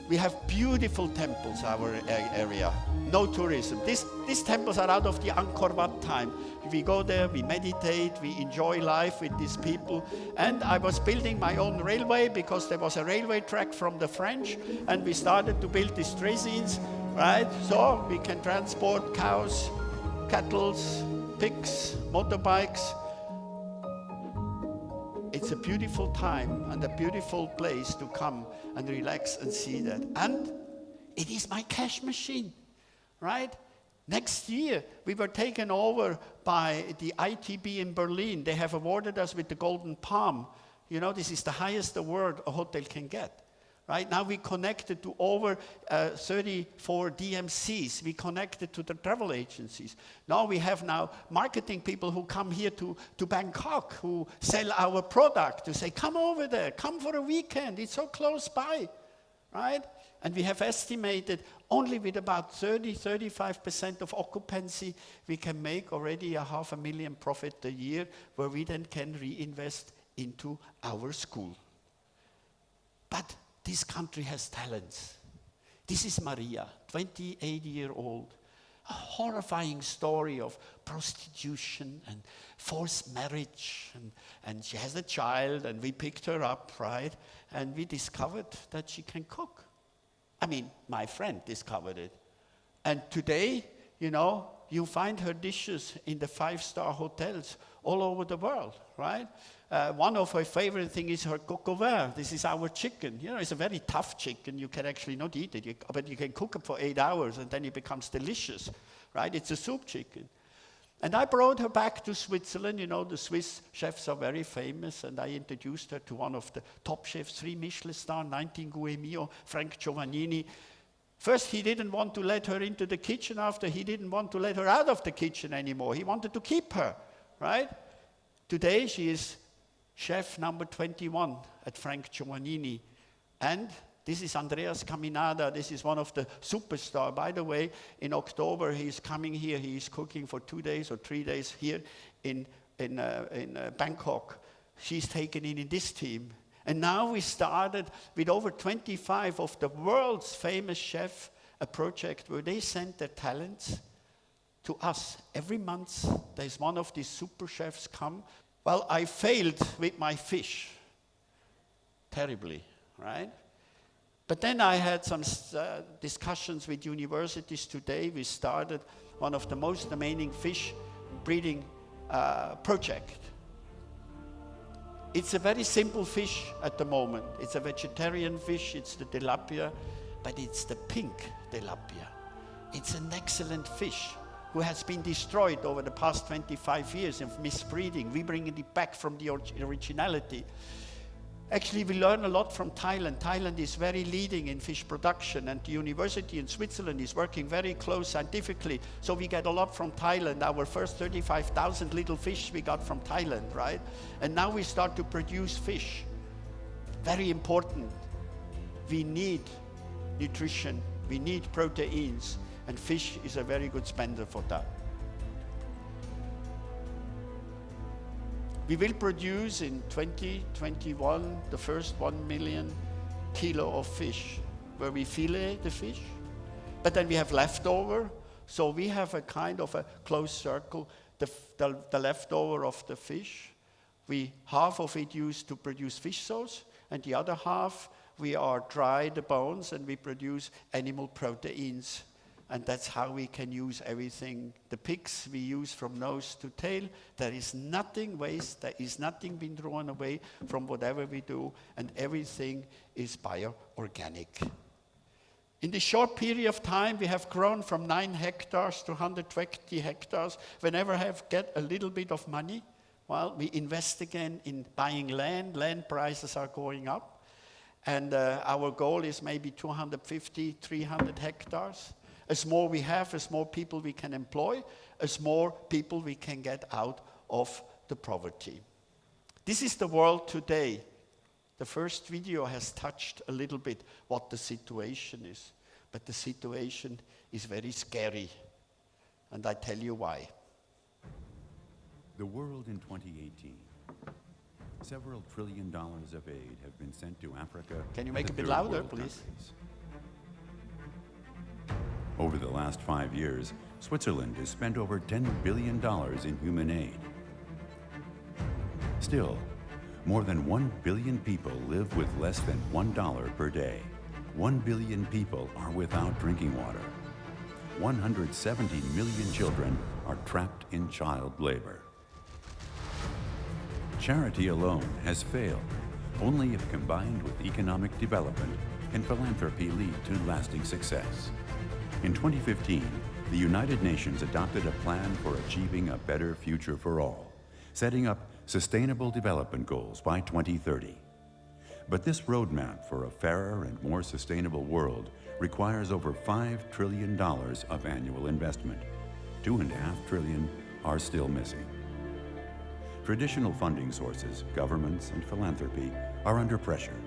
Speaker 1: We have beautiful temples in our area. No tourism. These temples are out of the Angkor Wat time. We go there, we meditate, we enjoy life with these people. And I was building my own railway because there was a railway track from the French, and we started to build these draisines, right? So we can transport cows, cattle, pigs, motorbikes. It's a beautiful time and a beautiful place to come and relax and see that. And it is my cash machine, right? Next year, we were taken over by the ITB in Berlin. They have awarded us with the Golden Palm. This is the highest award a hotel can get. Right now, we connected to over 34 DMCs. We connected to the travel agencies. Now we have marketing people who come here to Bangkok, who sell our product, to say, come over there, come for a weekend. It's so close by, right? And we have estimated only with about 30-35% of occupancy, we can make already $500,000 profit a year, where we then can reinvest into our school. But this country has talents. This is Maria, 28-year-old. A horrifying story of prostitution and forced marriage. And she has a child, and we picked her up, right? And we discovered that she can cook. My friend discovered it. And today, you find her dishes in the 5-star hotels all over the world, right? One of her favorite things is her coq au vin. This is our chicken. It's a very tough chicken. You can actually not eat it, but you can cook it for 8 hours, and then it becomes delicious, right? It's a soup chicken. And I brought her back to Switzerland. The Swiss chefs are very famous, and I introduced her to one of the top chefs, 3 Michelin star, 19 Guemio, Frank Giovannini. First, he didn't want to let her into the kitchen. After, he didn't want to let her out of the kitchen anymore. He wanted to keep her, right? Today, she is chef number 21 at Frank Giovannini. And this is Andreas Caminada. This is one of the superstars. By the way, in October, he's coming here. He's cooking for 2 days or 3 days here in Bangkok. She's taken in this team. And now we started with over 25 of the world's famous chefs, a project where they send their talents to us. Every month, there's one of these super chefs come. Well, I failed with my fish, terribly, right? But then I had some discussions with universities today. We started one of the most amazing fish breeding project. It's a very simple fish at the moment. It's a vegetarian fish, it's the tilapia, but it's the pink tilapia. It's an excellent fish who has been destroyed over the past 25 years of misbreeding. We bring it back from the originality. Actually, we learn a lot from Thailand. Thailand is very leading in fish production, and the university in Switzerland is working very close scientifically. So we get a lot from Thailand. Our first 35,000 little fish we got from Thailand, right? And now we start to produce fish. Very important. We need nutrition, we need proteins, and fish is a very good spender for that. We will produce in 2021 the first 1 million kilo of fish, where we fillet the fish, but then we have leftover, so we have a kind of a closed circle. The leftover of the fish, half of it used to produce fish sauce, and the other half we dry the bones and we produce animal proteins. And that's how we can use everything. The pigs we use from nose to tail. There is nothing waste, there is nothing being thrown away from whatever we do, and everything is bio-organic. In this short period of time, we have grown from 9 hectares to 120 hectares. Whenever I get a little bit of money, well, we invest again in buying land. Land prices are going up. And our goal is maybe 250, 300 hectares. As more we have, as more people we can employ, as more people we can get out of the poverty. This is the world today. The first video has touched a little bit what the situation is, but the situation is very scary, and I tell you why.
Speaker 4: The world in 2018. Several $1 trillion of aid have been sent to Africa.
Speaker 1: Can you make
Speaker 4: and
Speaker 1: a bit
Speaker 4: third
Speaker 1: louder,
Speaker 4: world
Speaker 1: please?
Speaker 4: countries. Over the last 5 years, Switzerland has spent over $10 billion in human aid. Still, more than 1 billion people live with less than $1 per day. 1 billion people are without drinking water. 170 million children are trapped in child labor. Charity alone has failed. Only if combined with economic development can philanthropy lead to lasting success. In 2015, the United Nations adopted a plan for achieving a better future for all, setting up Sustainable Development Goals by 2030. But this roadmap for a fairer and more sustainable world requires over $5 trillion of annual investment. $2.5 trillion are still missing. Traditional funding sources, governments, and philanthropy are under pressure.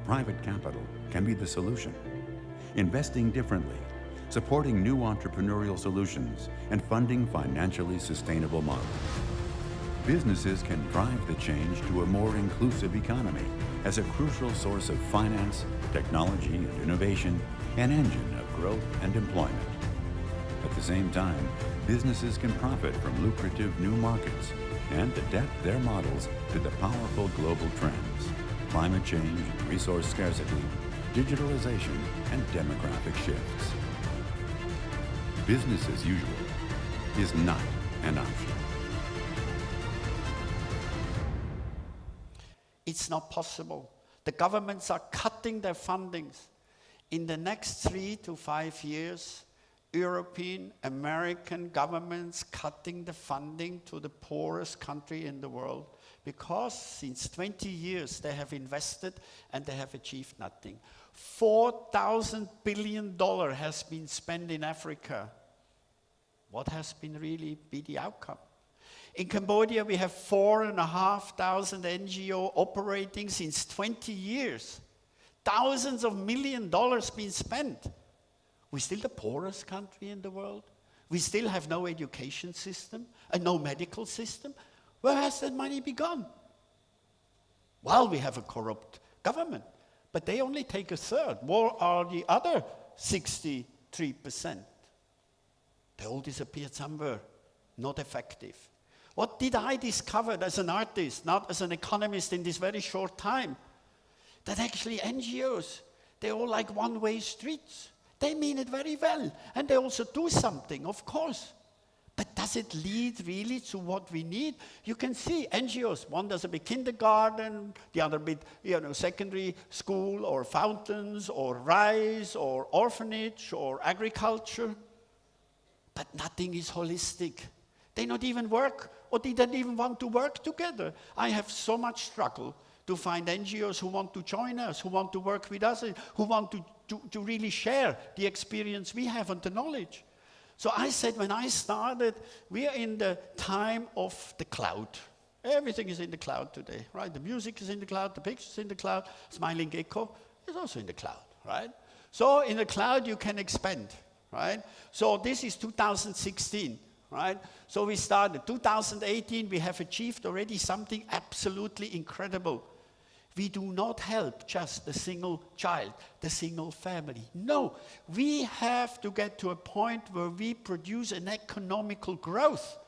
Speaker 4: Private capital can be the solution. Investing differently, supporting new entrepreneurial solutions, and funding financially sustainable models. Businesses can drive the change to a more inclusive economy as a crucial source of finance, technology, and innovation, an engine of growth and employment. At the same time, businesses can profit from lucrative new markets and adapt their models to the powerful global trends: climate change, resource scarcity, digitalization, and demographic shifts. Business as usual is not an option.
Speaker 1: It's not possible. The governments are cutting their fundings. In the next 3 to 5 years, European, American governments cutting the funding to the poorest country in the world, because since 20 years they have invested and they have achieved nothing. $4,000 billion has been spent in Africa. What has been really be the outcome? In Cambodia, we have 4,500 NGO operating since 20 years. Thousands of millions of dollars been spent. We're still the poorest country in the world. We still have no education system and no medical system. Where has that money been gone? Well, we have a corrupt government, but they only take a third. Where are the other 63%? They all disappeared somewhere, not effective. What did I discover as an artist, not as an economist in this very short time? That actually NGOs, they're all like one-way streets. They mean it very well, and they also do something, of course. But does it lead really to what we need? You can see NGOs, one does a bit kindergarten, the other bit, secondary school, or fountains, or rice, or orphanage, or agriculture. But nothing is holistic. They not even work, or they don't even want to work together. I have so much struggle to find NGOs who want to join us, who want to work with us, who want to really share the experience we have and the knowledge. So I said, when I started, we are in the time of the cloud. Everything is in the cloud today, right? The music is in the cloud, the pictures in the cloud, Smiling Gecko is also in the cloud, right? So in the cloud, you can expand, right? So this is 2016, right? So we started. 2018, we have achieved already something absolutely incredible. We do not help just the single child, the single family. No, we have to get to a point where we produce an economical growth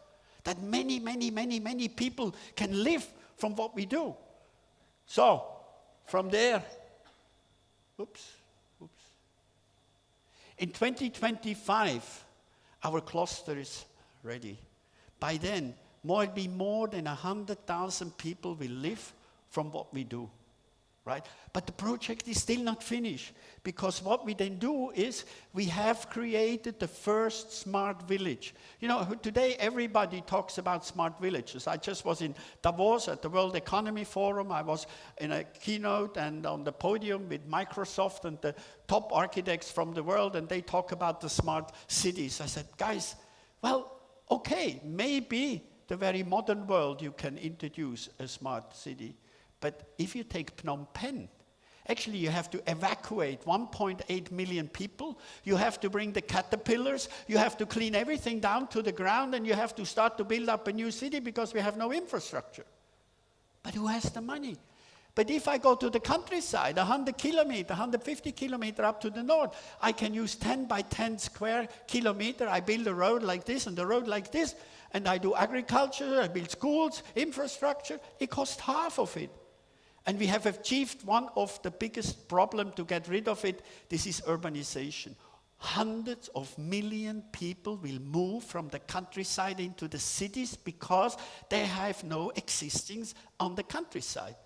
Speaker 1: that many, many, many, many people can live from what we do. So, from there, in 2025, our cluster is ready. By then, more than 100,000 people will live from what we do, right? But the project is still not finished, because what we then do is we have created the first smart village. Today everybody talks about smart villages. I just was in Davos at the World Economy Forum. I was in a keynote and on the podium with Microsoft and the top architects from the world, and they talk about the smart cities. I said, guys, well, okay, maybe the very modern world you can introduce a smart city. But if you take Phnom Penh, actually you have to evacuate 1.8 million people. You have to bring the caterpillars. You have to clean everything down to the ground, and you have to start to build up a new city because we have no infrastructure. But who has the money? But if I go to the countryside, 100 kilometers, 150 kilometers up to the north, I can use 10 by 10 square kilometers. I build a road like this and a road like this, and I do agriculture, I build schools, infrastructure. It costs half of it. And we have achieved one of the biggest problems to get rid of it. This is urbanization. Hundreds of million people will move from the countryside into the cities because they have no existence on the countryside.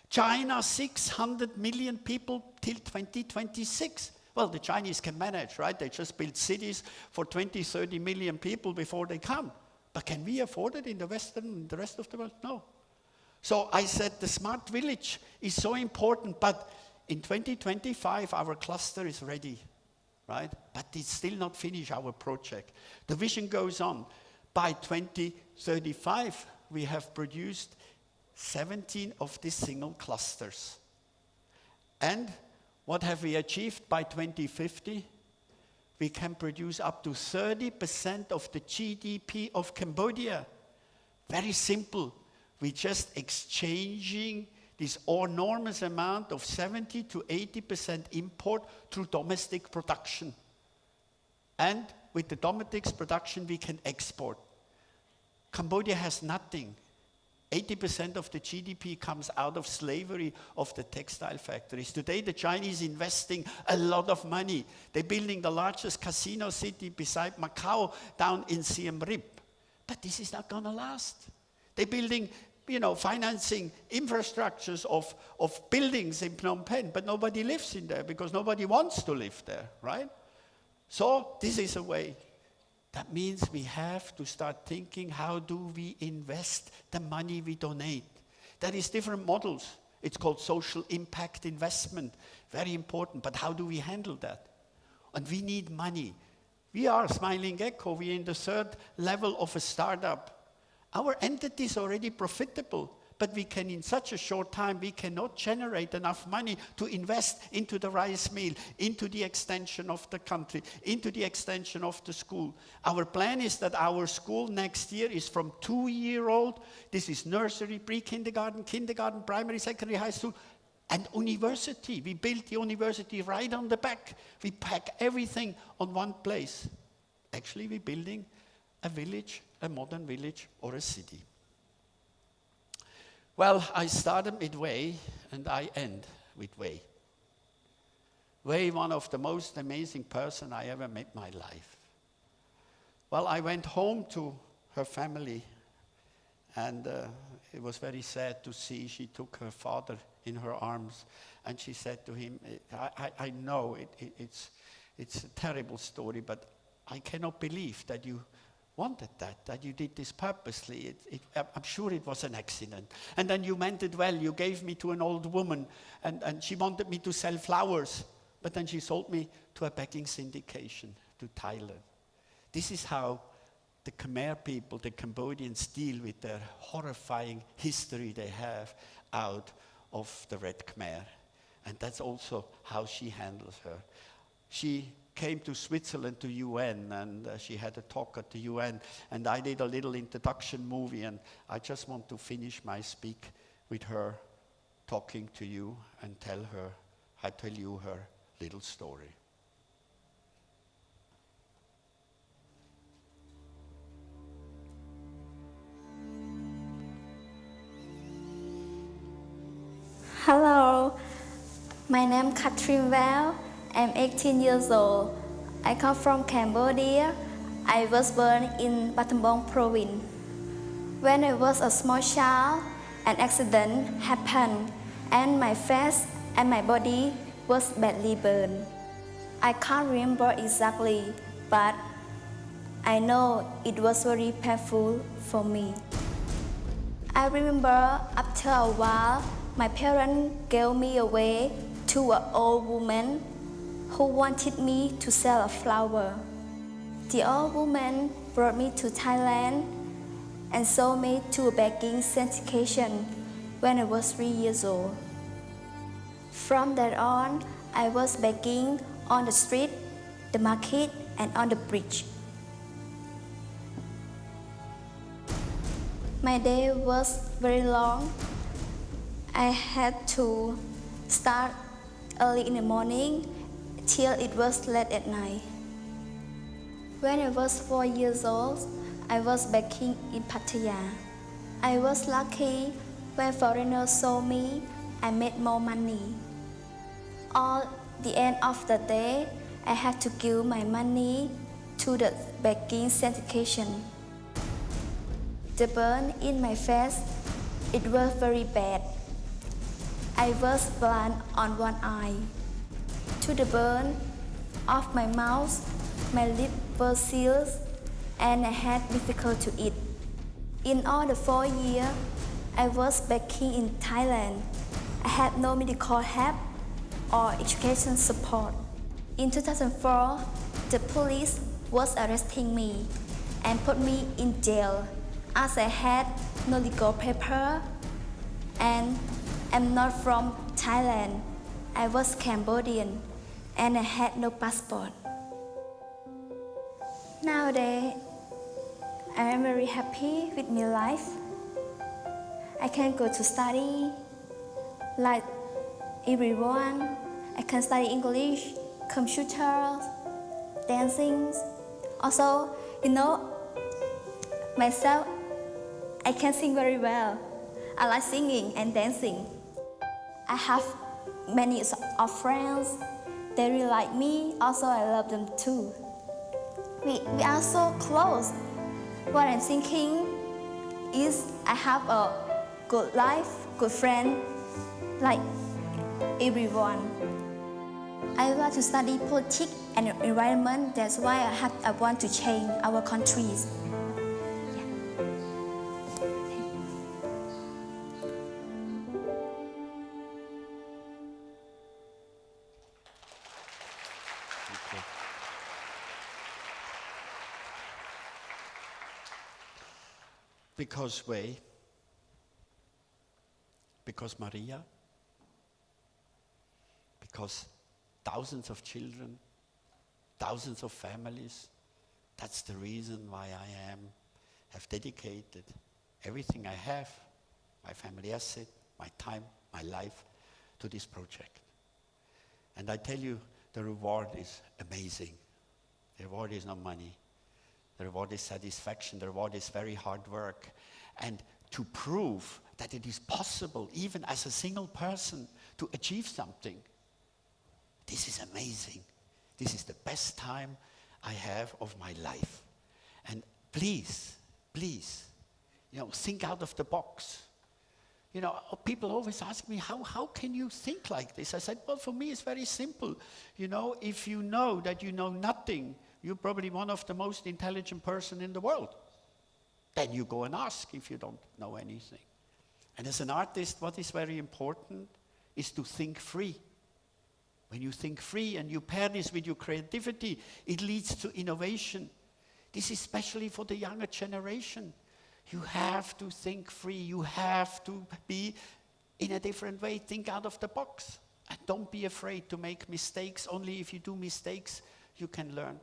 Speaker 1: China, 600 million people till 2026. Well, the Chinese can manage, right? They just build cities for 20, 30 million people before they come. But can we afford it in the the rest of the world? No. So I said the smart village is so important, but in 2025 our cluster is ready, right? But it's still not finished, our project. The vision goes on. By 2035 we have produced 17 of these single clusters. And what have we achieved by 2050? We can produce up to 30% of the GDP of Cambodia. Very simple. We're just exchanging this enormous amount of 70 to 80% import through domestic production. And with the domestic production, we can export. Cambodia has nothing. 80% of the GDP comes out of slavery of the textile factories. Today, the Chinese investing a lot of money. They're building the largest casino city beside Macau down in Siem Reap. But this is not going to last. They're building, financing infrastructures of buildings in Phnom Penh, but nobody lives in there because nobody wants to live there, right? So this is a way. That means we have to start thinking, how do we invest the money we donate? There is different models. It's called social impact investment. Very important, but how do we handle that? And we need money. We are Smiling Gecko. We are in the third level of a startup. Our entity is already profitable, but we can, in such a short time, we cannot generate enough money to invest into the rice mill, into the extension of the country, into the extension of the school. Our plan is that our school next year is from 2-year-old. This is nursery, pre-kindergarten, kindergarten, primary, secondary, high school, and university. We built the university right on the back. We pack everything on one place. Actually, we're building a village, a modern village or a city. Well, I started with Wei, and I end with Wei. Wei, one of the most amazing person I ever met in my life. Well, I went home to her family, and it was very sad to see she took her father in her arms, and she said to him, I know it's a terrible story, but I cannot believe that you wanted that you did this purposely. I'm sure it was an accident. And then you meant it well. You gave me to an old woman, and she wanted me to sell flowers, but then she sold me to a begging syndication to Thailand. This is how the Khmer people, the Cambodians, deal with their horrifying history they have out of the Red Khmer. And that's also how she handles her. She came to Switzerland to UN, and she had a talk at the UN, and I did a little introduction movie, and I just want to finish my speak with her talking to you and tell you her little story.
Speaker 5: Hello, my name is Katrin Val. I'm 18 years old. I come from Cambodia. I was born in Battambang province. When I was a small child, an accident happened and my face and my body was badly burned. I can't remember exactly, but I know it was very painful for me. I remember after a while, my parents gave me away to an old woman who wanted me to sell a flower. The old woman brought me to Thailand and sold me to a begging syndication when I was 3 years old. From that on, I was begging on the street, the market, and on the bridge. My day was very long. I had to start early in the morning till it was late at night. When I was 4 years old, I was begging in Pattaya. I was lucky when foreigners saw me, I made more money. At the end of the day, I had to give my money to the begging syndication. The burn in my face, it was very bad. I was blind on one eye. To the burn of my mouth, my lips were sealed and I had difficulty to eat. In all the 4 years I was begging in Thailand, I had no medical help or education support. In 2004, the police was arresting me and put me in jail as I had no legal paper and I'm not from Thailand. I was Cambodian and I had no passport. Nowadays, I am very happy with my life. I can go to study like everyone. I can study English, computer, dancing. Also, myself, I can sing very well. I like singing and dancing. I have many of friends. They really like me. Also, I love them too. We are so close. What I'm thinking is I have a good life, good friend, like everyone. I want to study politics and environment. That's why I want to change our countries.
Speaker 1: Because Wei, Because Maria? Because thousands of children, thousands of families. That's the reason why I have dedicated everything I have, my family asset, my time, my life, to this project. And I tell you, the reward is amazing. The reward is not money. The reward is satisfaction. The reward is very hard work. And to prove that it is possible, even as a single person, to achieve something, this is amazing. This is the best time I have of my life. And please, please, think out of the box. People always ask me, how can you think like this? I said, well, for me, it's very simple. If you know that you know nothing, you're probably one of the most intelligent person in the world. Then you go and ask if you don't know anything. And as an artist, what is very important is to think free. When you think free and you pair this with your creativity, it leads to innovation. This is especially for the younger generation. You have to think free. You have to be in a different way. Think out of the box. And don't be afraid to make mistakes. Only if you do mistakes, you can learn.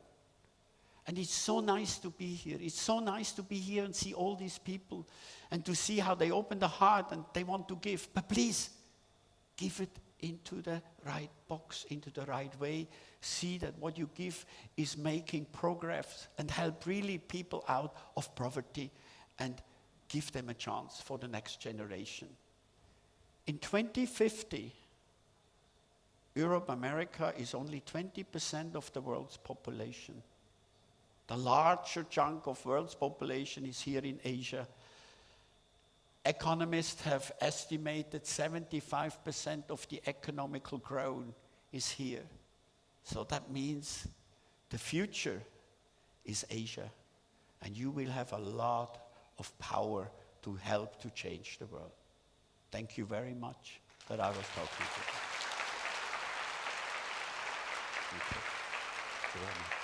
Speaker 1: And it's so nice to be here. It's so nice to be here and see all these people and to see how they open the heart and they want to give. But please, give it into the right box, into the right way. See that what you give is making progress and help really people out of poverty and give them a chance for the next generation. In 2050, Europe, America is only 20% of the world's population. The larger chunk of world's population is here in Asia. Economists have estimated 75% of the economical growth is here. So that means the future is Asia. And you will have a lot of power to help to change the world. Thank you very much that I was talking to you. Thank you very much.